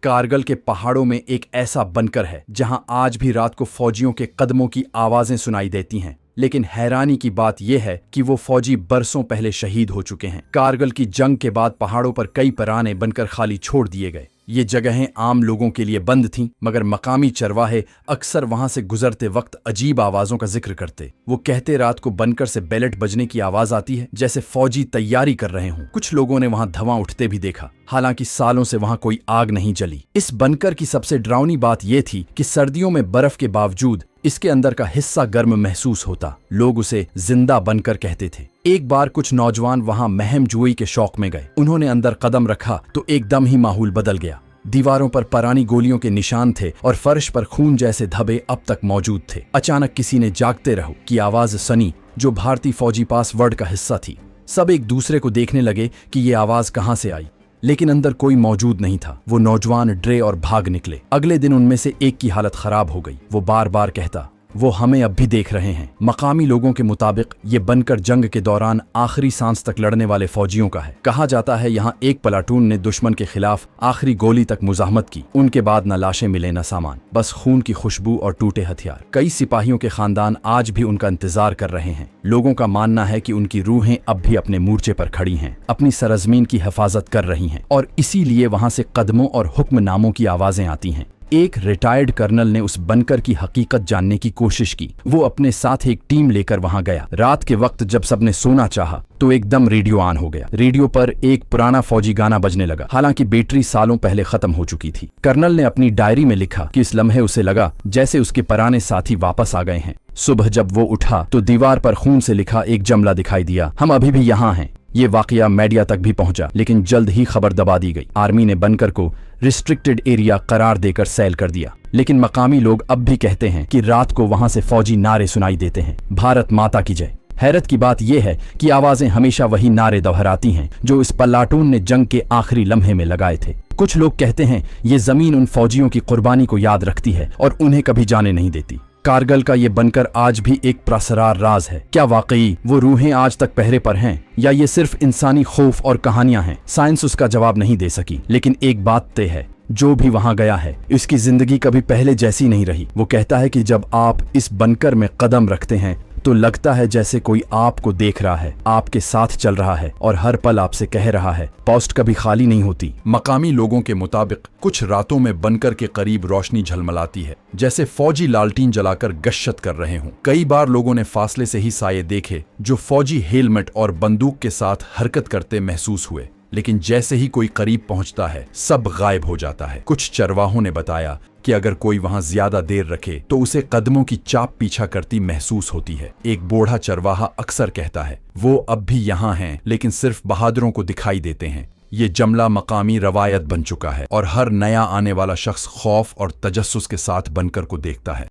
कारगिल के पहाड़ों में एक ऐसा बंकर है जहां आज भी रात को फौजियों के कदमों की आवाजें सुनाई देती हैं। लेकिन हैरानी की बात यह है कि वो फौजी बरसों पहले शहीद हो चुके हैं। कारगिल की जंग के बाद पहाड़ों पर कई पुराने बंकर खाली छोड़ दिए गए। ये जगहें आम लोगों के लिए बंद थीं, मगर मकामी चरवाहे अक्सर वहां से गुजरते वक्त अजीब आवाजों का जिक्र करते। वो कहते रात को बंकर से बेलेट बजने की आवाज आती है, जैसे फौजी तैयारी कर रहे हों। कुछ लोगों ने वहां धुआं उठते भी देखा, हालांकि सालों से वहां कोई आग नहीं जली। इस बंकर की सबसे डरावनी बात यह थी कि सर्दियों में बर्फ के बावजूद इसके अंदर का हिस्सा गर्म महसूस होता। लोग उसे जिंदा बंकर कहते थे। एक बार कुछ नौजवान वहां महम जुई के शौक में गए। उन्होंने अंदर कदम रखा तो एकदम ही माहौल बदल गया। दीवारों पर पुरानी गोलियों के निशान थे और फर्श पर खून जैसे धब्बे अब तक मौजूद थे। अचानक किसी ने जागते रहो की आवाज सुनी, जो भारतीय फौजी पासवर्ड का हिस्सा थी। सब एक दूसरे को देखने लगे कि ये आवाज कहां से आई, लेकिन अंदर कोई मौजूद नहीं था। वो नौजवान डरे और भाग निकले। अगले दिन उनमें से एक की हालत खराब हो गई। वो बार बार कहता, वो हमें अब भी देख रहे हैं। मकामी लोगों के मुताबिक ये बंकर जंग के दौरान आखिरी सांस तक लड़ने वाले फौजियों का है। कहा जाता है यहाँ एक प्लाटून ने दुश्मन के खिलाफ आखिरी गोली तक मुजाहमत की। उनके बाद न लाशें मिले न सामान, बस खून की खुशबू और टूटे हथियार। कई सिपाहियों के खानदान आज भी उनका इंतजार कर रहे हैं। लोगों का मानना है कि उनकी रूहें अब भी अपने मोर्चे पर खड़ी हैं, अपनी सरजमीन की हिफाजत कर रही हैं, और इसीलिए वहां से कदमों और हुक्मनामों की आवाजें आती हैं। एक रिटायर्ड कर्नल ने उस बंकर की हकीकत जानने की कोशिश की। वो अपने साथ एक टीम लेकर वहां गया। रात के वक्त जब सबने सोना चाहा तो एकदम रेडियो ऑन हो गया। रेडियो पर एक पुराना फौजी गाना बजने लगा, हालांकि बैटरी सालों पहले खत्म हो चुकी थी। कर्नल ने अपनी डायरी में लिखा कि इस लम्हे उसे लगा जैसे उसके पुराने साथी वापस आ गए हैं। सुबह जब वो उठा तो दीवार पर खून से लिखा एक जुमला दिखाई दिया, हम अभी भी यहाँ हैं। ये वाकया मीडिया तक भी पहुंचा, लेकिन जल्द ही खबर दबा दी गई। आर्मी ने बंकर को रिस्ट्रिक्टेड एरिया करार देकर सेल कर दिया। लेकिन मकामी लोग अब भी कहते हैं कि रात को वहां से फौजी नारे सुनाई देते हैं, भारत माता की जय। हैरत की बात यह है कि आवाजें हमेशा वही नारे दोहराती हैं जो इस प्लाटून ने जंग के आखिरी लम्हे में लगाए थे। कुछ लोग कहते हैं ये जमीन उन फौजियों की कुर्बानी को याद रखती है और उन्हें कभी जाने नहीं देती। कारगिल का ये बंकर आज भी एक प्रसरार राज है। क्या वाकई वो रूहें आज तक पहरे पर हैं, या ये सिर्फ इंसानी खौफ और कहानियां हैं? साइंस उसका जवाब नहीं दे सकी, लेकिन एक बात तय है, जो भी वहां गया है उसकी जिंदगी कभी पहले जैसी नहीं रही। वो कहता है कि जब आप इस बंकर में कदम रखते हैं तो लगता है जैसे कोई आपको देख रहा है, आपके साथ चल रहा है और हर पल आपसे कह रहा है, पोस्ट कभी खाली नहीं होती। मकामी लोगों के मुताबिक कुछ रातों में बंकर के करीब रोशनी झलमलाती है, जैसे फौजी लालटीन जलाकर गश्त कर रहे हों। कई बार लोगों ने फासले से ही साये देखे जो फौजी हेलमेट और बंदूक के साथ हरकत करते महसूस हुए, लेकिन जैसे ही कोई करीब पहुंचता है सब गायब हो जाता है। कुछ चरवाहों ने बताया कि अगर कोई वहां ज्यादा देर रखे तो उसे कदमों की चाप पीछा करती महसूस होती है। एक बूढ़ा चरवाहा अक्सर कहता है, वो अब भी यहाँ हैं, लेकिन सिर्फ बहादुरों को दिखाई देते हैं। ये जुमला मकामी रवायत बन चुका है और हर नया आने वाला शख्स खौफ और तजस्सुस के साथ बंकर को देखता है।